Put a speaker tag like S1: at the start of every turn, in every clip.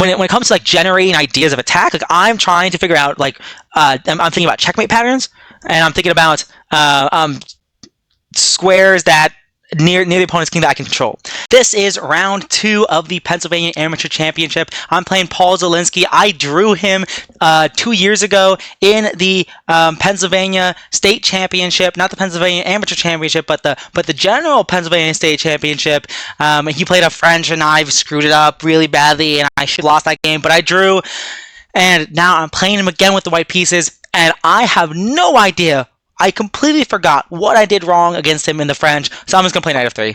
S1: when it comes to like generating ideas of attack, like I'm trying to figure out like I'm thinking about checkmate patterns, and I'm thinking about squares that near the opponent's king that I can control. This is round 2 of the Pennsylvania Amateur Championship. I'm playing Paul Zielinski. I drew him 2 years ago in the Pennsylvania State Championship, not the Pennsylvania Amateur Championship, but the general Pennsylvania State Championship. He played a French, and I screwed it up really badly, and I should have lost that game, but I drew. And now I'm playing him again with the white pieces, and I have no idea. I completely forgot what I did wrong against him in the French, so I'm just going to play knight f3.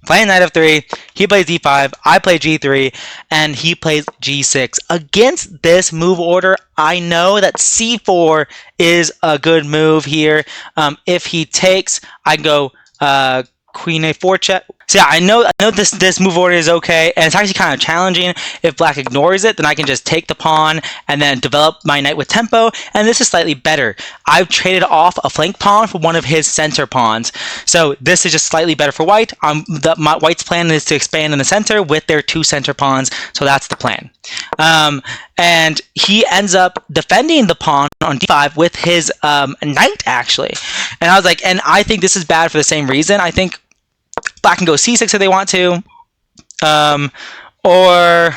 S1: Playing knight f3, he plays d5, I play g3, and he plays g6. Against this move order, I know that c4 is a good move here. If he takes, I can go queen a4 check. So yeah, I know this move order is okay, and it's actually kind of challenging. If black ignores it, then I can just take the pawn and then develop my knight with tempo, and this is slightly better. I've traded off a flank pawn for one of his center pawns, so this is just slightly better for white. My white's plan is to expand in the center with their 2 center pawns, so that's the plan. And he ends up defending the pawn on d5 with his knight, actually. And I was like, and I think this is bad for the same reason. I think black can go c6 if they want to, or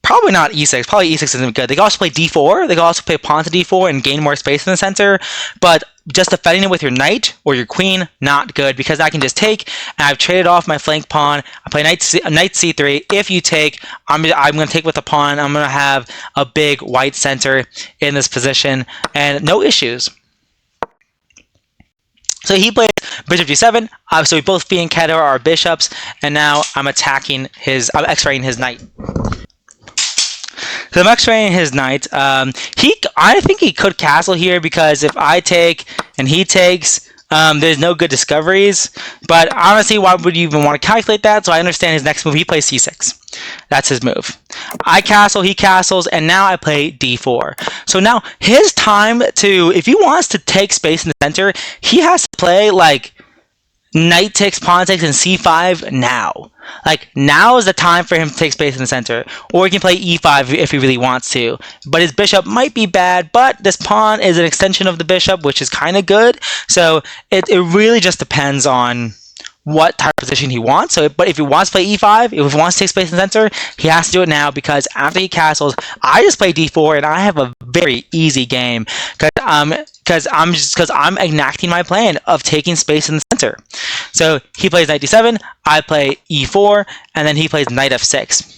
S1: probably not e6. Probably e6 isn't good. They can also play d4. They can also play pawn to d4 and gain more space in the center, but just defending it with your knight or your queen, not good, because I can just take, and I've traded off my flank pawn. I play knight c3. If you take, I'm going to take with the pawn. I'm going to have a big white center in this position, and no issues. So he plays bishop g7. So we both fee and kettle our bishops, and now I'm attacking I'm x-raying his knight. So I'm x-raying his knight. I think he could castle here, because if I take and he takes, there's no good discoveries. But honestly, why would you even want to calculate that? So I understand his next move. He plays c6. That's his move. I castle, he castles, and now I play d4. So now his time to, if he wants to take space in the center, he has to play like knight takes, pawn takes, and c5 now. Like, now is the time for him to take space in the center. Or he can play e5 if he really wants to. But his bishop might be bad, but this pawn is an extension of the bishop, which is kind of good. So it really just depends on what type of position he wants. But if he wants to play e5, if he wants to take space in the center, he has to do it now, because after he castles, I just play d4, and I have a very easy game, because I'm enacting my plan of taking space in the center. So he plays knight d7, I play e4, and then he plays knight f6.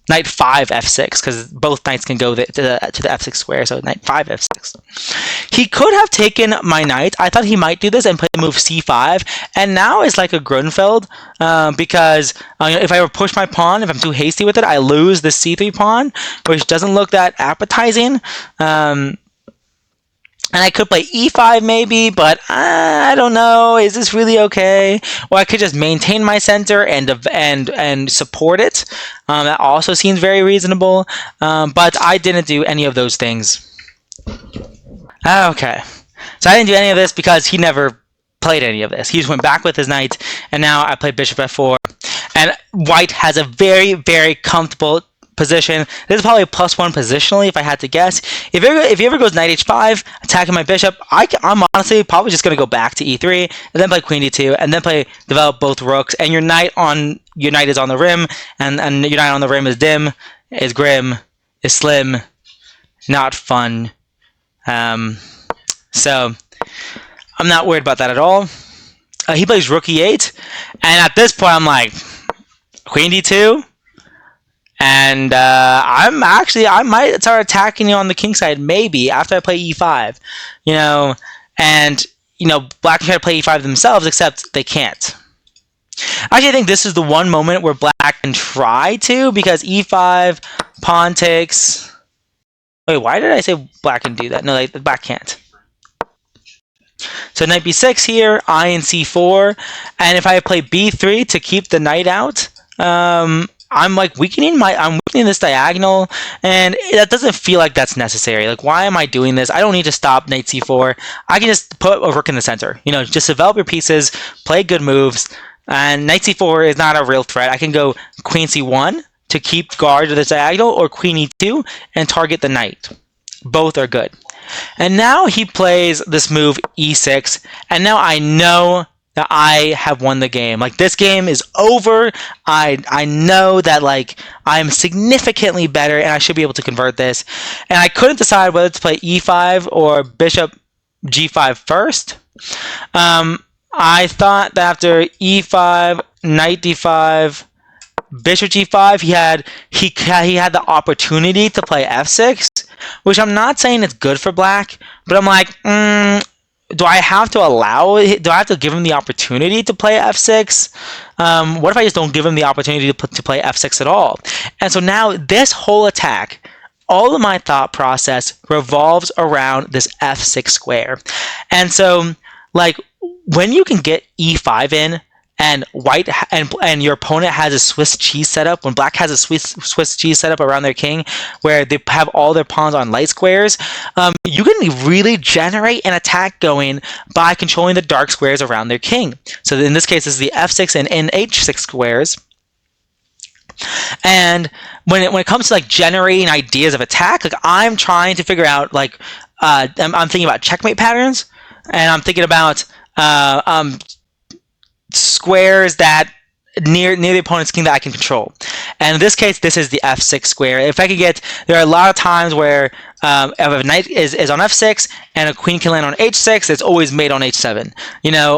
S1: Knight 5 f6, because both knights can go to the f6 square, so knight 5 f6. He could have taken my knight. I thought he might do this and play the move c5, and now it's like a Grunfeld, because if I ever push my pawn, if I'm too hasty with it, I lose the c3 pawn, which doesn't look that appetizing. And I could play e5 maybe, but I don't know. Is this really okay? Or I could just maintain my center and support it. That also seems very reasonable. But I didn't do any of those things. Okay. So I didn't do any of this because he never played any of this. He just went back with his knight, and now I played bishop f4. And white has a very, very comfortable position. This is probably a +1 positionally, if I had to guess. If he ever goes knight h5, attacking my bishop, I'm honestly probably just going to go back to e3, and then play queen d2, and then develop both rooks. And your knight is on the rim, and your knight on the rim is dim, is grim, is slim, not fun. So I'm not worried about that at all. He plays rook e8, and at this point I'm like, queen d2. And I might start attacking you on the king side, maybe, after I play e5. And black can try to play e5 themselves, except they can't. Actually, I think this is the one moment where black can try to, because e5, pawn takes... Wait, why did I say black can do that? No, black can't. So knight b6 here, I and c4. And if I play b3 to keep the knight out... I'm weakening this diagonal, and that doesn't feel like that's necessary. Like, why am I doing this? I don't need to stop knight c4. I can just put a rook in the center. Just develop your pieces, play good moves, and knight c4 is not a real threat. I can go queen c1 to keep guard of this diagonal, or queen e2 and target the knight. Both are good. And now he plays this move e6, and now I know that I have won the game. Like, this game is over. I know that, like, I'm significantly better and I should be able to convert this. And I couldn't decide whether to play e5 or bishop g5 first. I thought that after e5, knight d5, bishop g5, he had the opportunity to play f6, which I'm not saying it's good for black, but I'm like, do I have to give him the opportunity to play f6? What if I just don't give him the opportunity to play f6 at all? And so now this whole attack, all of my thought process revolves around this f6 square. And so, like, when you can get e5 in, and white and your opponent has a Swiss cheese setup, when black has a Swiss cheese setup around their king, where they have all their pawns on light squares, you can really generate an attack going by controlling the dark squares around their king. So in this case, this is the f6 and h6 squares. And when it comes to, like, generating ideas of attack, like, I'm trying to figure out, like, I'm thinking about checkmate patterns, and I'm thinking about squares that near the opponent's king that I can control. And in this case, this is the f6 square. If I could get, there are a lot of times where if a knight is on f6 and a queen can land on h6, it's always mate on h7,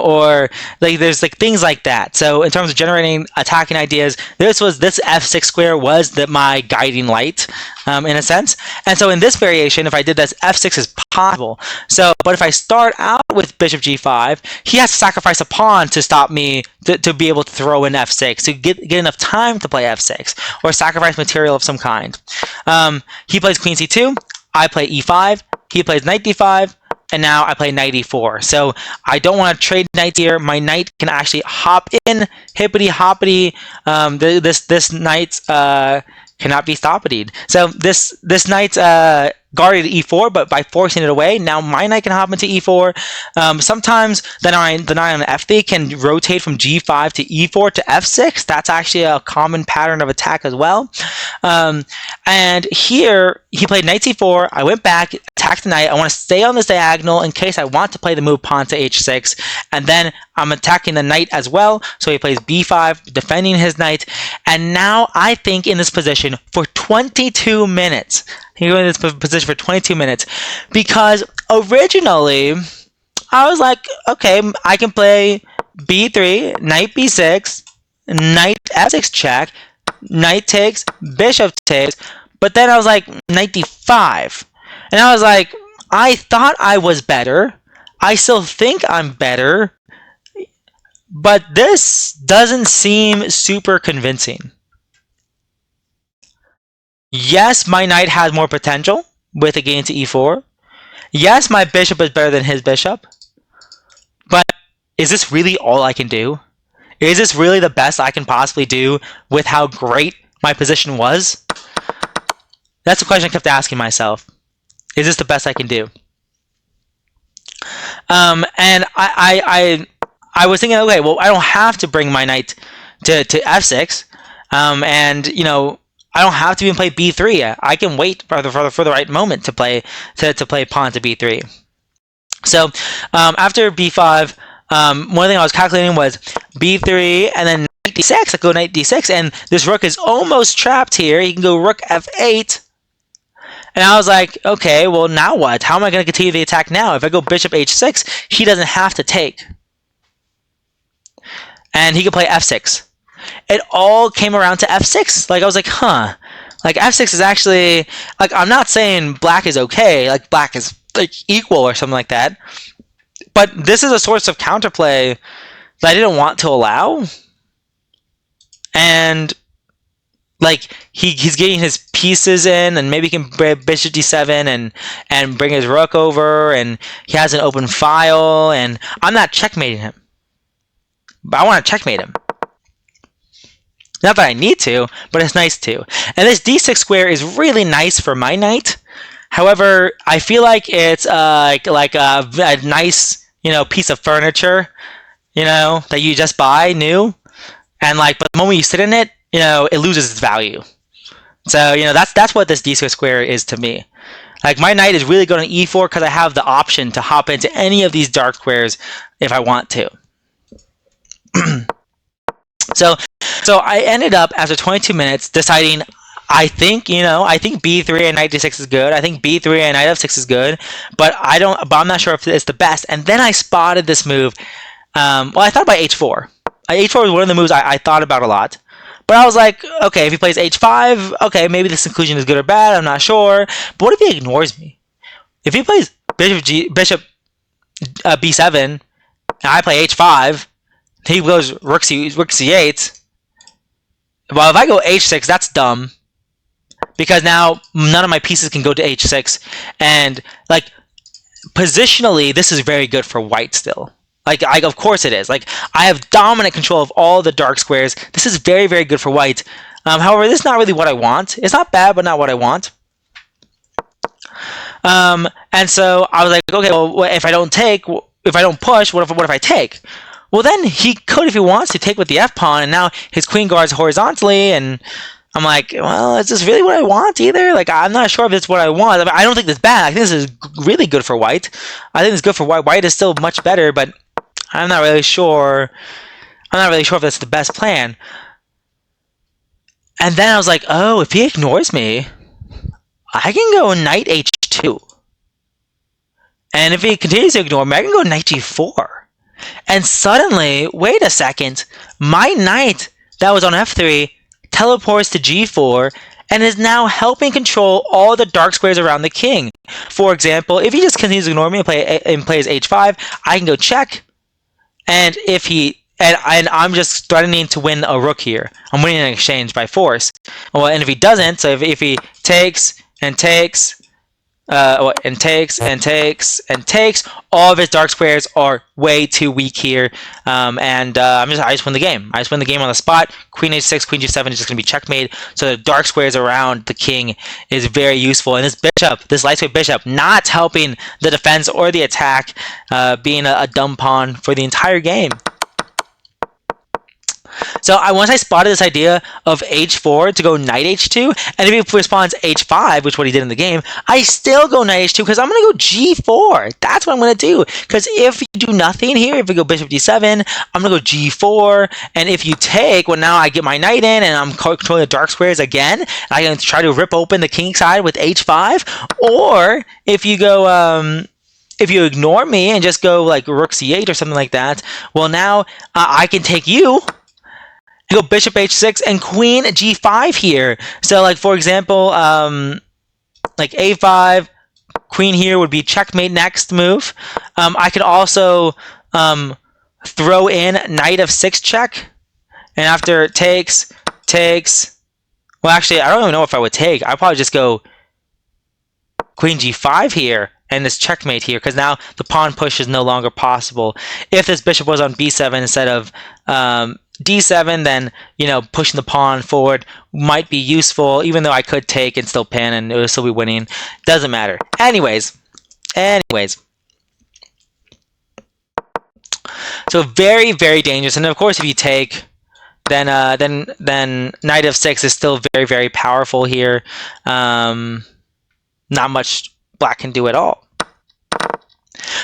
S1: or like there's like things like that. So in terms of generating attacking ideas, this f6 square was my guiding light, in a sense. And so in this variation, if I did this, f6 is possible. So, but if I start out with bishop g5, he has to sacrifice a pawn to stop me to be able to throw in f6, to get enough time to play f6, or sacrifice material of some kind. He plays queen c2, I play e5, he plays knight d5, and now I play knight e4. So I don't want to trade knights here. My knight can actually hop in, hippity hoppity. This knight cannot be stopped. So this knight guarded e4, but by forcing it away, now my knight can hop into e4. Sometimes the knight on the f3 can rotate from g5 to e4 to f6. That's actually a common pattern of attack as well. And here he played knight c4. I went back, attacked the knight. I want to stay on this diagonal in case I want to play the move pawn to h6, and then I'm attacking the knight as well. So he plays b5, defending his knight. And now I think in this position for 22 minutes. He was in this position for 22 minutes because originally I was like, okay, I can play b3, knight b6, knight f6 check, knight takes, bishop takes, but then I was like, knight d5. And I was like, I thought I was better. I still think I'm better, but this doesn't seem super convincing. Yes, my knight has more potential with a gain to e4. Yes, my bishop is better than his bishop. But is this really all I can do? Is this really the best I can possibly do with how great my position was? That's the question I kept asking myself. Is this the best I can do? And I was thinking, okay, well, I don't have to bring my knight to f6. And, I don't have to even play b3. I can wait for the right moment to play pawn to b3. So after b5, one thing I was calculating was b3 and then knight d6. I go knight d6, and this rook is almost trapped here. He can go rook f8. And I was like, okay, well, now what? How am I going to continue the attack now? If I go bishop h6, he doesn't have to take. And he can play f6. It all came around to f6. Like, I was like, like f6 is actually, like, I'm not saying black is okay, like black is like equal or something like that, but this is a source of counterplay that I didn't want to allow. And like he's getting his pieces in, and maybe he can bishop d7 and bring his rook over, and he has an open file, and I'm not checkmating him, but I want to checkmate him. Not that I need to, but it's nice to. And this d6 square is really nice for my knight. However, I feel like it's like a nice, piece of furniture, that you just buy new, and like, but the moment you sit in it, it loses its value. So, that's what this d6 square is to me. Like, my knight is really going to e4 because I have the option to hop into any of these dark squares if I want to. So I ended up, after 22 minutes, deciding, I think b3 and knight d6 is good. I think b3 and knight f6 is good, but I'm not sure if it's the best. And then I spotted this move. I thought about h4. H4 was one of the moves I thought about a lot. But I was like, okay, if he plays h5, okay, maybe this conclusion is good or bad, I'm not sure. But what if he ignores me? If he plays bishop b7, and I play h5, he goes rook c8. Well, if I go h6, that's dumb. Because now none of my pieces can go to h6. And, like, positionally, this is very good for white still. Like, of course it is. Like, I have dominant control of all the dark squares. This is very, very good for white. However, this is not really what I want. It's not bad, but not what I want. And so I was like, okay, well, if I don't push, what if I take? Well, then he could, if he wants to, take with the f-pawn, and now his queen guards horizontally, and I'm like, well, is this really what I want either? Like, I'm not sure if it's what I want. I mean, I don't think this is bad. I think this is really good for white. I think it's good for white. White is still much better, but I'm not really sure. I'm not really sure if that's the best plan. And then I was like, oh, if he ignores me, I can go knight h2. And if he continues to ignore me, I can go knight g4. And suddenly, wait a second, my knight that was on f3 teleports to g4 and is now helping control all the dark squares around the king. For example, if he just continues to ignore me and plays h5, I can go check. And if he and I'm just threatening to win a rook here. I'm winning an exchange by force. Well, and if he doesn't, so if he takes and takes, and takes, all of his dark squares are way too weak here. I just win the game. I just win the game on the spot. Queen h6, queen g7 is just going to be checkmate. So the dark squares around the king is very useful. And this lightweight bishop, not helping the defense or the attack, being a dumb pawn for the entire game. So once I spotted this idea of h4 to go knight h2, and if he responds h5, which is what he did in the game, I still go knight h2 because I'm going to go g4. That's what I'm going to do. Because if you do nothing here, if we go bishop d7, I'm going to go g4. And if you take, well, now I get my knight in, and I'm controlling the dark squares again. And I can try to rip open the king side with h5. Or if you go... if you ignore me and just go like rook c8 or something like that, well, now I can take you. Go bishop h6 and queen g5 here. So, like, for example, like a5, queen here would be checkmate next move. I could also throw in knight of 6 check. And after takes, well, actually, I don't even know if I would take. I'd probably just go queen g5 here and this checkmate here, because now the pawn push is no longer possible. If this bishop was on b7 instead of d7, then, pushing the pawn forward might be useful, even though I could take and still pin and it would still be winning. Doesn't matter. Anyways. So very, very dangerous. And of course, if you take, then knight of 6 is still very, very powerful here. Not much black can do at all.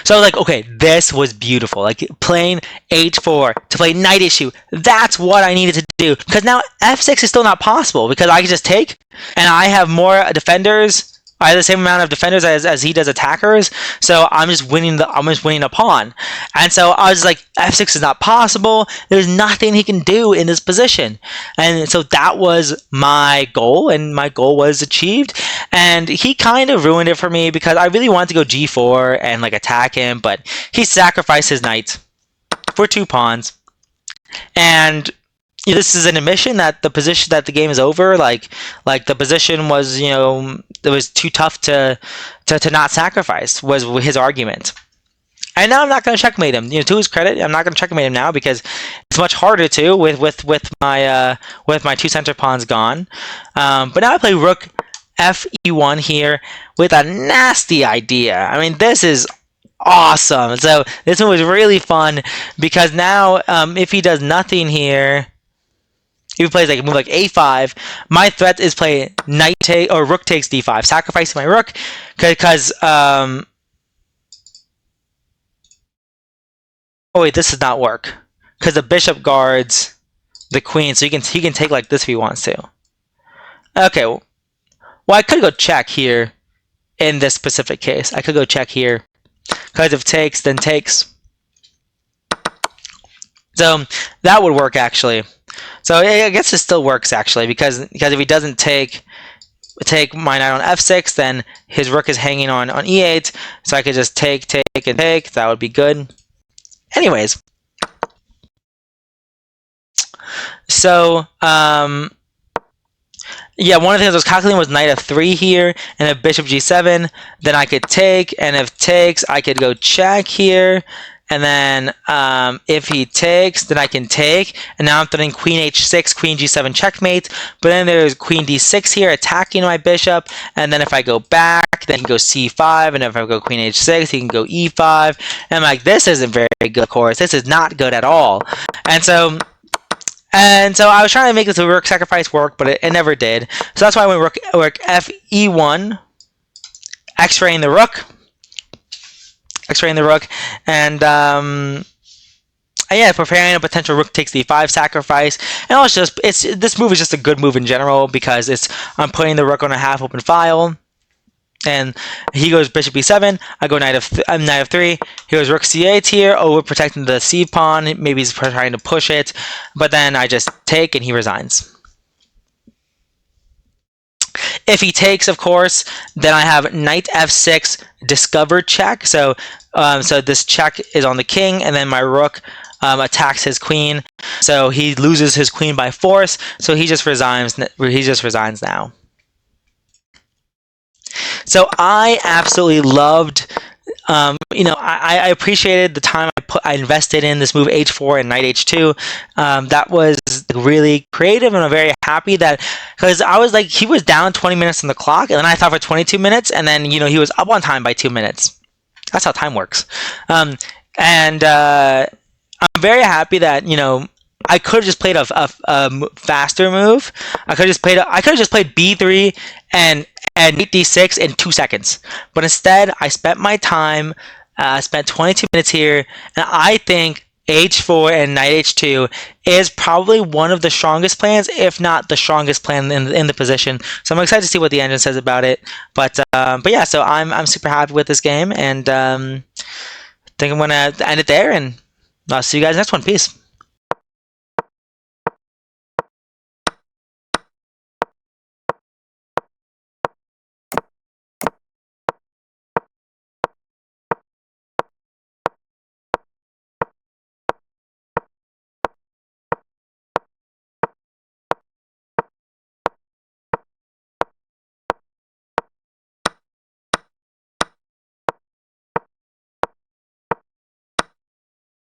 S1: So I was like, okay, this was beautiful. Like, playing h4 to play knight h2. That's what I needed to do. Because now f6 is still not possible. Because I can just take, and I have more defenders. I have the same amount of defenders as he does attackers. So I'm just winning a pawn. And so I was like, f6 is not possible. There's nothing he can do in this position. And so that was my goal, and my goal was achieved. And he kind of ruined it for me because I really wanted to go g4 and like attack him, but he sacrificed his knight for 2 pawns. And this is an admission that the game is over. Like the position was, it was too tough to not sacrifice, was his argument. And now I'm not going to checkmate him. To his credit, I'm not going to checkmate him now because it's much harder to with my 2 center pawns gone. But now I play rook fe1 here with a nasty idea. I mean, this is awesome. So this one was really fun because now if he does nothing here, If he plays like a move like a5, my threat is play knight take or rook takes d5, sacrificing my rook because oh wait, this does not work because the bishop guards the queen, so he can take like this if he wants to. Okay, well I could go check here in this specific case. I could go check here because if takes, then takes. So that would work actually. So I guess it still works actually because if he doesn't take my knight on f6, then his rook is hanging on e8. So I could just take and take. That would be good. Anyways, so yeah, one of the things I was calculating was knight f3 here, and if bishop g7, then I could take, and if takes, I could go check here, and then if he takes, then I can take, and now I'm threatening queen h6, queen g7 checkmate, but then there's queen d6 here attacking my bishop, and then if I go back, then he can go c5, and if I go queen h6, he can go e5, and I'm like, this isn't very good, of course, this is not good at all, and so I was trying to make this rook sacrifice work, but it never did. So that's why I went rook f e1, x-raying the rook, and yeah, preparing a potential rook takes d5 sacrifice. And this move is just a good move in general because I'm putting the rook on a half open file. And he goes bishop e7, I go knight f3, he goes rook c8 here, we're protecting the c pawn, maybe he's trying to push it, but then I just take and he resigns. If he takes, of course, then I have knight f6, discover check, so this check is on the king, and then my rook attacks his queen, so he loses his queen by force, so he just resigns now. So I absolutely loved, I appreciated the time I invested in this move h4 and knight h2. That was really creative, and I'm very happy that, because I was like, he was down 20 minutes on the clock, and then I thought for 22 minutes, and then, he was up on time by 2 minutes. That's how time works. I'm very happy that, I could have just played a faster move. I could have just played b3 and knight d6 in 2 seconds. But instead, I spent my time, spent 22 minutes here, and I think h4 and knight h2 is probably one of the strongest plans, if not the strongest plan in the position. So I'm excited to see what the engine says about it. But yeah, so I'm super happy with this game, and I think I'm gonna end it there, and I'll see you guys next one. Peace.